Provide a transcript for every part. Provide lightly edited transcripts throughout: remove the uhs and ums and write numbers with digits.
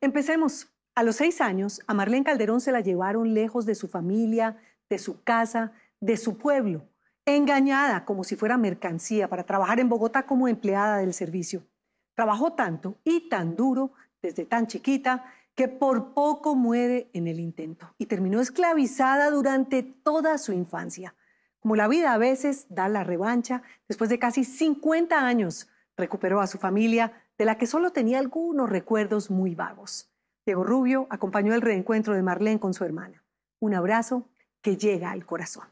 Empecemos. A los 6 años, a Marlene Calderón se la llevaron lejos de su familia, de su casa, de su pueblo, engañada como si fuera mercancía para trabajar en Bogotá como empleada del servicio. Trabajó tanto y tan duro desde tan chiquita que por poco muere en el intento y terminó esclavizada durante toda su infancia. Como la vida a veces da la revancha, después de casi 50 años recuperó a su familia, de la que solo tenía algunos recuerdos muy vagos. Diego Rubio acompañó el reencuentro de Marlene con su hermana. Un abrazo que llega al corazón.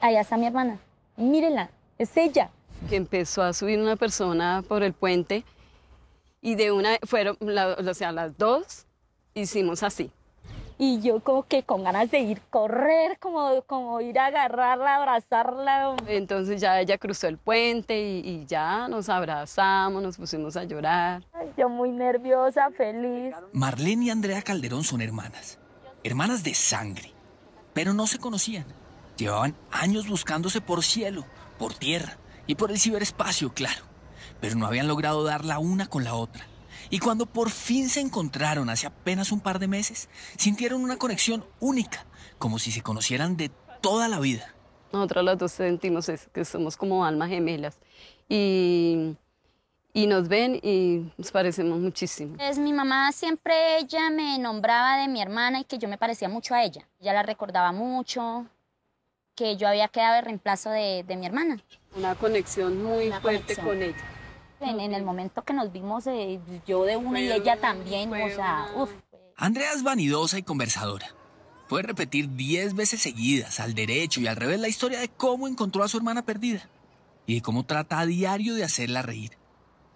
Allá está mi hermana. Mírenla, es ella. Que empezó a subir una persona por el puente y de una fueron, las dos hicimos así. Y yo como que con ganas de ir correr, como ir a agarrarla, abrazarla. Entonces ya ella cruzó el puente y ya nos abrazamos, nos pusimos a llorar. Ay, yo muy nerviosa, feliz. Marlene y Andrea Calderón son hermanas, hermanas de sangre, pero no se conocían. Llevaban años buscándose por cielo, por tierra y por el ciberespacio, claro, pero no habían logrado dar la una con la otra. Y cuando por fin se encontraron hace apenas un par de meses, sintieron una conexión única, como si se conocieran de toda la vida. Nosotros las dos sentimos que somos como almas gemelas y nos ven y nos parecemos muchísimo. Mi mamá siempre ella me nombraba de mi hermana y que yo me parecía mucho a ella. Ella la recordaba mucho, que yo había quedado de reemplazo de mi hermana. Una conexión muy fuerte con ella. En el momento que nos vimos, yo de una y ella también, o sea, uff. Andrea es vanidosa y conversadora. Puede repetir 10 veces seguidas, al derecho y al revés, la historia de cómo encontró a su hermana perdida y de cómo trata a diario de hacerla reír.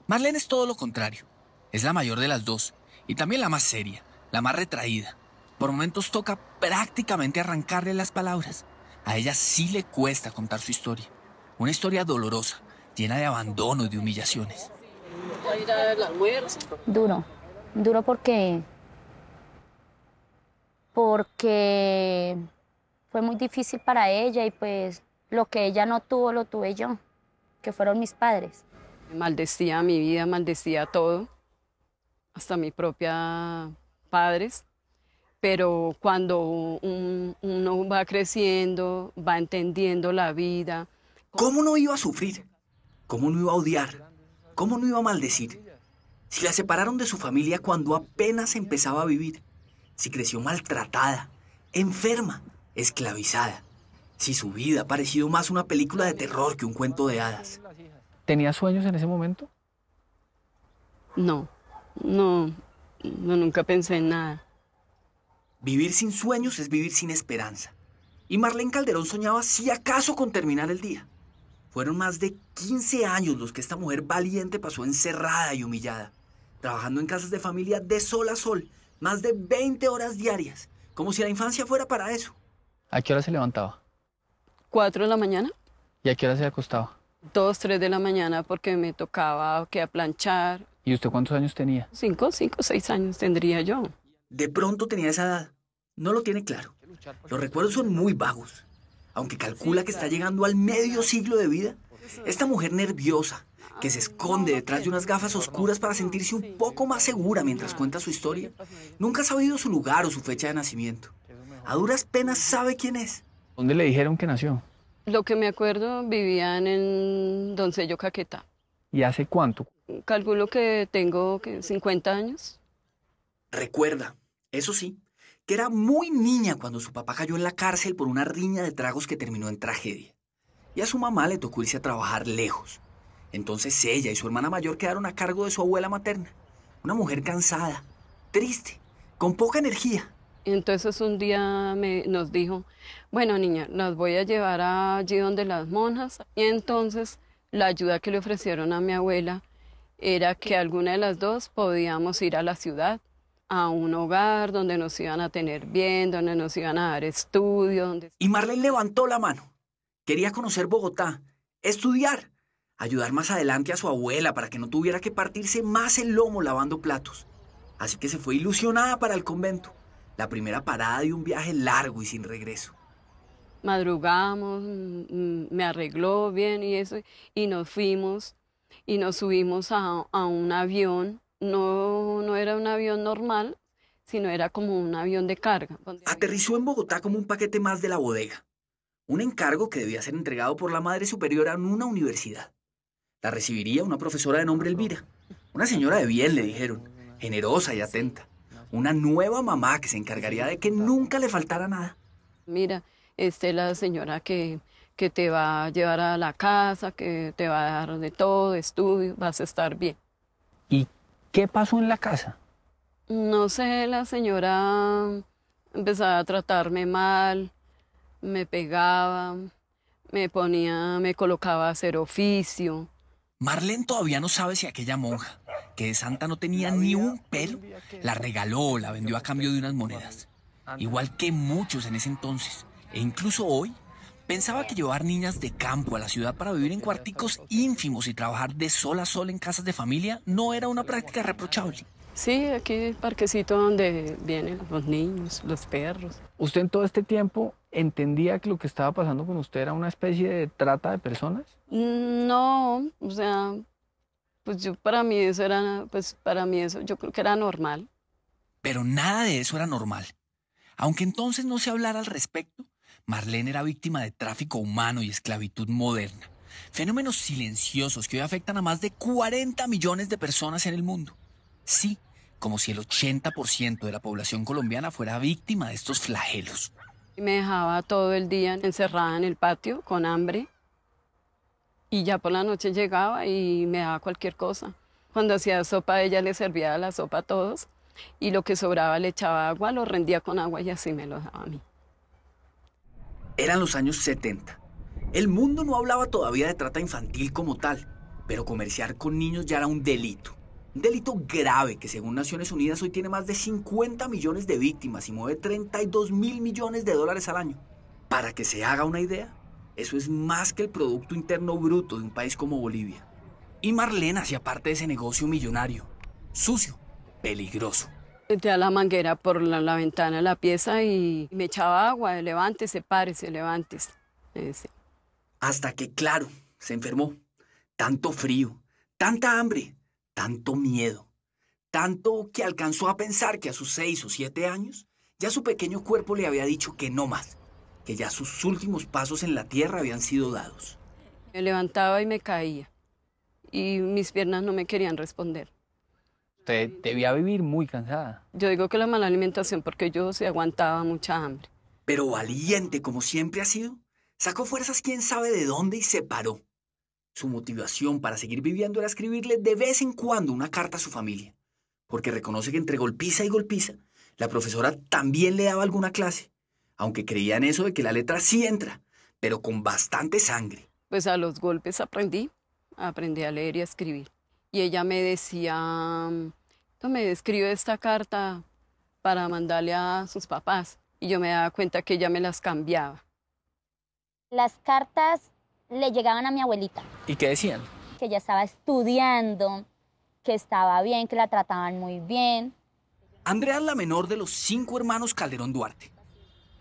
Marlene es todo lo contrario. Es la mayor de las dos y también la más seria, la más retraída. Por momentos toca prácticamente arrancarle las palabras. A ella sí le cuesta contar su historia. Una historia dolorosa, llena de abandono y de humillaciones. Duro porque fue muy difícil para ella y pues lo que ella no tuvo lo tuve yo, que fueron mis padres. Maldecía mi vida, maldecía todo, hasta mi propia padres. Pero cuando uno va creciendo, va entendiendo la vida. ¿Cómo no iba a sufrir? ¿Cómo no iba a odiar? ¿Cómo no iba a maldecir? Si la separaron de su familia cuando apenas empezaba a vivir. Si creció maltratada, enferma, esclavizada. Si su vida ha parecido más una película de terror que un cuento de hadas. ¿Tenía sueños en ese momento? No, nunca pensé en nada. Vivir sin sueños es vivir sin esperanza. Y Marlene Calderón soñaba si acaso con terminar el día. Fueron más de 15 años los que esta mujer valiente pasó encerrada y humillada, trabajando en casas de familia de sol a sol, más de 20 horas diarias, como si la infancia fuera para eso. ¿A qué hora se levantaba? 4 de la mañana. ¿Y a qué hora se acostaba? 2, 3 de la mañana porque me tocaba que a planchar. ¿Y usted cuántos años tenía? 5, 6 años tendría yo. De pronto tenía esa edad. No lo tiene claro. Los recuerdos son muy vagos. Aunque calcula que está llegando al medio siglo de vida, esta mujer nerviosa, que se esconde detrás de unas gafas oscuras para sentirse un poco más segura mientras cuenta su historia, nunca ha sabido su lugar o su fecha de nacimiento. A duras penas sabe quién es. ¿Dónde le dijeron que nació? Lo que me acuerdo, vivían en Doncello, Caquetá. ¿Y hace cuánto? Calculo que tengo 50 años. Recuerda, eso sí, que era muy niña cuando su papá cayó en la cárcel por una riña de tragos que terminó en tragedia. Y a su mamá le tocó irse a trabajar lejos. Entonces ella y su hermana mayor quedaron a cargo de su abuela materna. Una mujer cansada, triste, con poca energía. Entonces un día nos dijo, bueno niña, las voy a llevar allí donde las monjas. Y entonces la ayuda que le ofrecieron a mi abuela era que alguna de las dos podíamos ir a la ciudad, a un hogar donde nos iban a tener bien, donde nos iban a dar estudio. Y Marlene levantó la mano. Quería conocer Bogotá, estudiar, ayudar más adelante a su abuela para que no tuviera que partirse más el lomo lavando platos. Así que se fue ilusionada para el convento, la primera parada de un viaje largo y sin regreso. Madrugamos, me arregló bien y eso, y nos fuimos y nos subimos a un avión. No era un avión normal, sino era como un avión de carga. Aterrizó en Bogotá como un paquete más de la bodega. Un encargo que debía ser entregado por la madre superiora en una universidad. La recibiría una profesora de nombre Elvira. Una señora de bien, le dijeron, generosa y atenta. Una nueva mamá que se encargaría de que nunca le faltara nada. Mira, esta es la señora que te va a llevar a la casa, que te va a dar de todo, estudio, vas a estar bien. ¿Y qué pasó en la casa? No sé, la señora empezaba a tratarme mal, me pegaba, me colocaba a hacer oficio. Marlene todavía no sabe si aquella monja, que de santa no tenía ni un pelo, la regaló o la vendió a cambio de unas monedas. Igual que muchos en ese entonces, e incluso hoy, pensaba que llevar niñas de campo a la ciudad para vivir en cuarticos ínfimos y trabajar de sol a sol en casas de familia no era una práctica reprochable. Sí, aquí el parquecito donde vienen los niños, los perros. ¿Usted en todo este tiempo entendía que lo que estaba pasando con usted era una especie de trata de personas? No, o sea, pues para mí eso yo creo que era normal. Pero nada de eso era normal. Aunque entonces no se hablara al respecto, Marlene era víctima de tráfico humano y esclavitud moderna. Fenómenos silenciosos que hoy afectan a más de 40 millones de personas en el mundo. Sí, como si el 80% de la población colombiana fuera víctima de estos flagelos. Me dejaba todo el día encerrada en el patio con hambre y ya por la noche llegaba y me daba cualquier cosa. Cuando hacía sopa, ella le servía la sopa a todos y lo que sobraba le echaba agua, lo rendía con agua y así me lo daba a mí. Eran los años 70. El mundo no hablaba todavía de trata infantil como tal, pero comerciar con niños ya era un delito. Un delito grave que según Naciones Unidas hoy tiene más de 50 millones de víctimas y mueve 32.000 millones de dólares al año. Para que se haga una idea, eso es más que el Producto Interno Bruto de un país como Bolivia. Y Marlene hacía parte de ese negocio millonario, sucio, peligroso. Metía la manguera por la ventana de la pieza y me echaba agua, levántese, párese, levántese, me decía. Hasta que, claro, se enfermó. Tanto frío, tanta hambre, tanto miedo, tanto que alcanzó a pensar que a sus 6 o 7 años ya su pequeño cuerpo le había dicho que no más, que ya sus últimos pasos en la tierra habían sido dados. Me levantaba y me caía y mis piernas no me querían responder. Usted debía vivir muy cansada. Yo digo que la mala alimentación porque yo sí aguantaba mucha hambre. Pero valiente como siempre ha sido, sacó fuerzas quién sabe de dónde y se paró. Su motivación para seguir viviendo era escribirle de vez en cuando una carta a su familia, porque reconoce que entre golpiza y golpiza, la profesora también le daba alguna clase, aunque creía en eso de que la letra sí entra, pero con bastante sangre. Pues a los golpes aprendí a leer y a escribir. Y ella me decía, me escribe esta carta para mandarle a sus papás. Y yo me daba cuenta que ella me las cambiaba. Las cartas le llegaban a mi abuelita, ¿Y qué decían? que ella estaba estudiando, que estaba bien, que la trataban muy bien. Andrea es la menor de los 5 hermanos Calderón Duarte.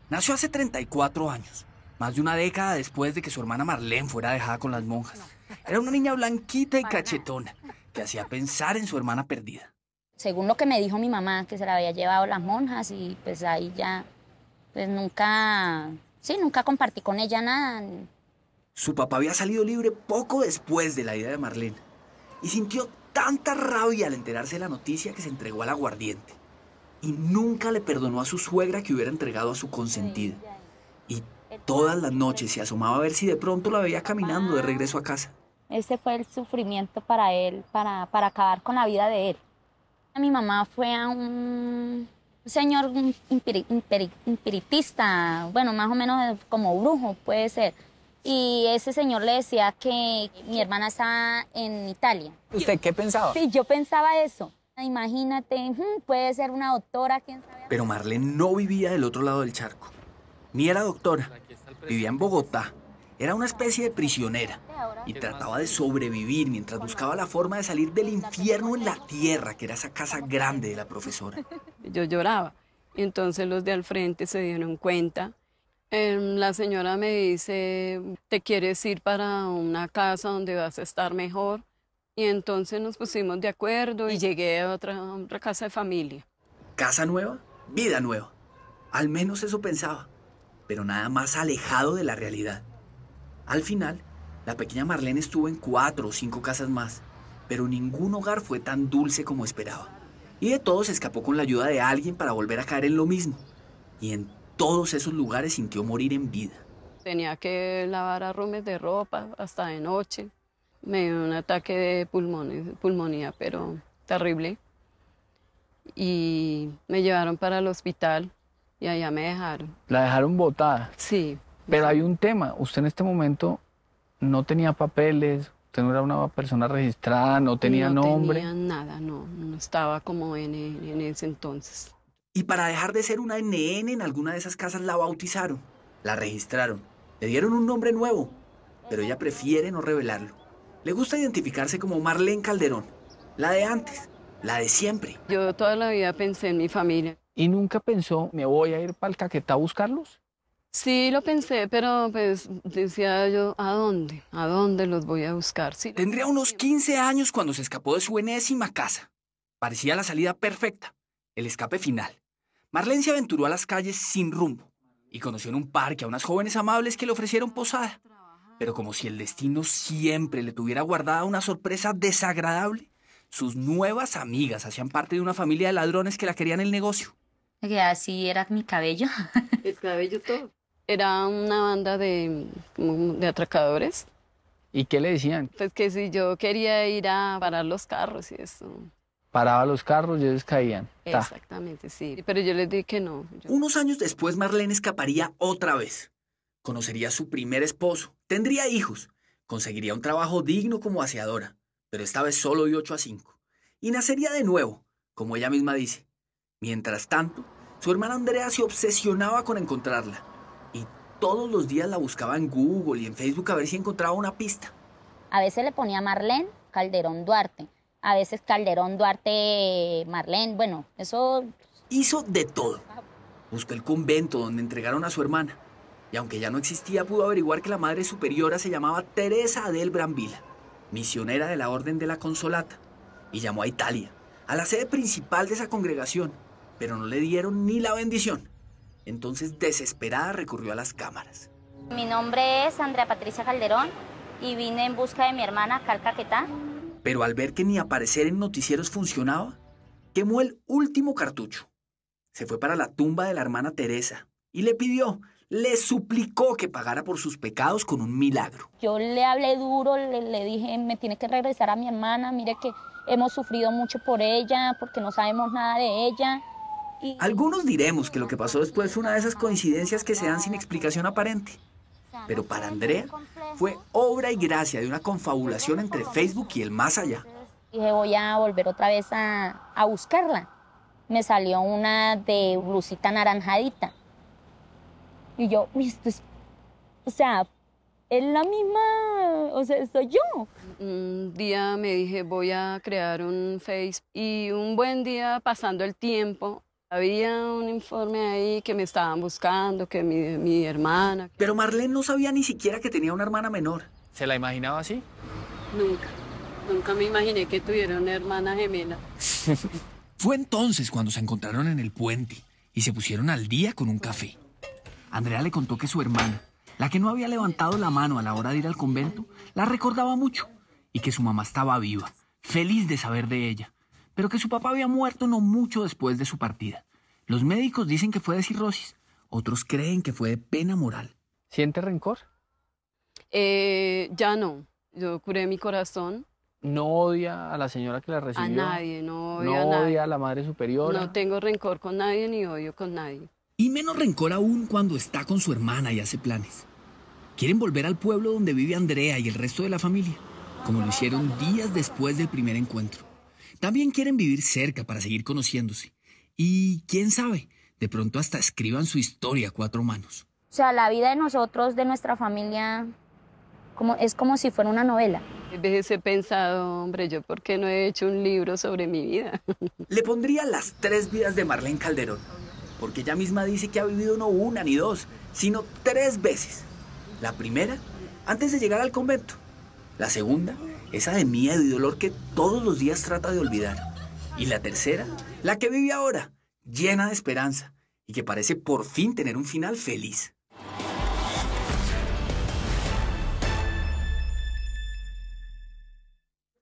Nació hace 34 años, más de una década después de que su hermana Marlene fuera dejada con las monjas. Era una niña blanquita y cachetona, que hacía pensar en su hermana perdida. Según lo que me dijo mi mamá, que se la había llevado las monjas y pues ahí ya, pues nunca compartí con ella nada. Su papá había salido libre poco después de la ida de Marlene y sintió tanta rabia al enterarse de la noticia que se entregó al aguardiente. Y nunca le perdonó a su suegra que hubiera entregado a su consentida. Y todas las noches se asomaba a ver si de pronto la veía caminando de regreso a casa. Ese fue el sufrimiento para él, para acabar con la vida de él. Mi mamá fue a un señor espiritista, bueno, más o menos como brujo, puede ser. Y ese señor le decía que mi hermana estaba en Italia. ¿Usted qué pensaba? Sí, yo pensaba eso. Imagínate, puede ser una doctora, quién sabe. Pero Marlene no vivía del otro lado del charco. Ni era doctora. Vivía en Bogotá. Era una especie de prisionera. Y trataba de sobrevivir mientras buscaba la forma de salir del infierno en la tierra, que era esa casa grande de la profesora. Yo lloraba. Y entonces los de al frente se dieron cuenta. La señora me dice, ¿te quieres ir para una casa donde vas a estar mejor? Y entonces nos pusimos de acuerdo y llegué a otra casa de familia. casa nueva, vida nueva. Al menos eso pensaba, pero nada más alejado de la realidad. Al final, la pequeña Marlene estuvo en 4 o 5 casas más, pero ningún hogar fue tan dulce como esperaba. Y de todos escapó con la ayuda de alguien para volver a caer en lo mismo. Y en todos esos lugares sintió morir en vida. Tenía que lavar arrumes de ropa hasta de noche. Me dio un ataque de pulmonía, pero terrible. Y me llevaron para el hospital y allá me dejaron. La dejaron botada. Sí. Pero hay un tema. Usted en este momento no tenía papeles, usted no era una persona registrada, no tenía nombre. No tenía nada, no estaba como en ese entonces. Y para dejar de ser una NN en alguna de esas casas la bautizaron, la registraron, le dieron un nombre nuevo, pero ella prefiere no revelarlo. Le gusta identificarse como Marlene Calderón, la de antes, la de siempre. Yo toda la vida pensé en mi familia. ¿Y nunca pensó, me voy a ir para el Caquetá a buscarlos? Sí, lo pensé, pero pues decía yo, ¿a dónde? ¿A dónde los voy a buscar? Sí, Tendría unos 15 años cuando se escapó de su enésima casa. Parecía la salida perfecta, el escape final. Marlene se aventuró a las calles sin rumbo y conoció en un parque a unas jóvenes amables que le ofrecieron posada. Pero como si el destino siempre le tuviera guardada una sorpresa desagradable, sus nuevas amigas hacían parte de una familia de ladrones que la querían el negocio. Que así era mi cabello. el cabello todo. Era una banda de atracadores. ¿Y qué le decían? Pues que si yo quería ir a parar los carros y eso. Paraba los carros y ellos caían. Ta. Exactamente, sí. Pero yo les dije que no. Unos años después Marlene escaparía otra vez. Conocería a su primer esposo, tendría hijos, conseguiría un trabajo digno como aseadora, pero esta vez solo de 8 a 5. Y nacería de nuevo, como ella misma dice. Mientras tanto, su hermana Andrea se obsesionaba con encontrarla. Y todos los días la buscaba en Google y en Facebook a ver si encontraba una pista. A veces le ponía Marlene Calderón Duarte. A veces Calderón Duarte Marlene. Bueno, eso... Hizo de todo. Buscó el convento donde entregaron a su hermana. Y aunque ya no existía, pudo averiguar que la madre superiora se llamaba Teresa Adel Brambila, misionera de la Orden de la Consolata. Y llamó a Italia, a la sede principal de esa congregación, pero no le dieron ni la bendición. Entonces, desesperada, recurrió a las cámaras. Mi nombre es Andrea Patricia Calderón y vine en busca de mi hermana acá al Caquetá. Pero al ver que ni aparecer en noticieros funcionaba, quemó el último cartucho. Se fue para la tumba de la hermana Teresa y le suplicó que pagara por sus pecados con un milagro. Yo le hablé duro, le dije, me tiene que regresar a mi hermana, mire que hemos sufrido mucho por ella, porque no sabemos nada de ella. Algunos diremos que lo que pasó después fue una de esas coincidencias que se dan sin explicación aparente. Pero para Andrea fue obra y gracia de una confabulación entre Facebook y el más allá. Dije, voy a volver otra vez a buscarla. Me salió una de blusita anaranjadita. Y yo, uy, esto es, o sea, es la misma, o sea, soy yo. Un día me dije, voy a crear un Face. Y un buen día, pasando el tiempo, había un informe ahí que me estaban buscando, que mi hermana. Pero Marlene no sabía ni siquiera que tenía una hermana menor. ¿Se la imaginaba así? Nunca me imaginé que tuviera una hermana gemela. Fue entonces cuando se encontraron en el puente y se pusieron al día con un café. Andrea le contó que su hermana, la que no había levantado la mano a la hora de ir al convento, la recordaba mucho y que su mamá estaba viva, feliz de saber de ella, pero que su papá había muerto no mucho después de su partida. Los médicos dicen que fue de cirrosis, otros creen que fue de pena moral. ¿Siente rencor? Ya no, yo curé mi corazón. ¿No odia a la señora que la recibió? A nadie, no odio a ¿No nadie. odia a la madre superiora? No tengo rencor con nadie ni odio con nadie. Y menos rencor aún cuando está con su hermana y hace planes. Quieren volver al pueblo donde vive Andrea y el resto de la familia, como lo hicieron días después del primer encuentro. También quieren vivir cerca para seguir conociéndose. Y quién sabe, de pronto hasta escriban su historia a 4 manos. O sea, la vida de nosotros, de nuestra familia, es como si fuera una novela. A veces he pensado, hombre, ¿yo por qué no he hecho un libro sobre mi vida? Le pondría las 3 vidas de Marlene Calderón, porque ella misma dice que ha vivido no una ni 2, sino 3 veces. La primera, antes de llegar al convento. La segunda, esa de miedo y dolor que todos los días trata de olvidar. Y la tercera, la que vive ahora, llena de esperanza y que parece por fin tener un final feliz.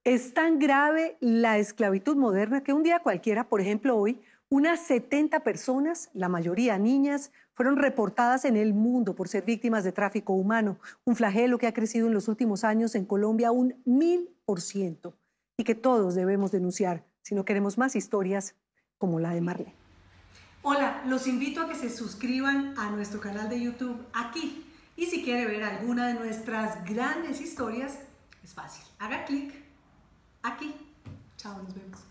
Es tan grave la esclavitud moderna que un día cualquiera, por ejemplo hoy, unas 70 personas, la mayoría niñas, fueron reportadas en el mundo por ser víctimas de tráfico humano, un flagelo que ha crecido en los últimos años en Colombia un 1000% y que todos debemos denunciar si no queremos más historias como la de Marlene. Hola, los invito a que se suscriban a nuestro canal de YouTube aquí. Y si quiere ver alguna de nuestras grandes historias, es fácil. Haga clic aquí. Chao, nos vemos.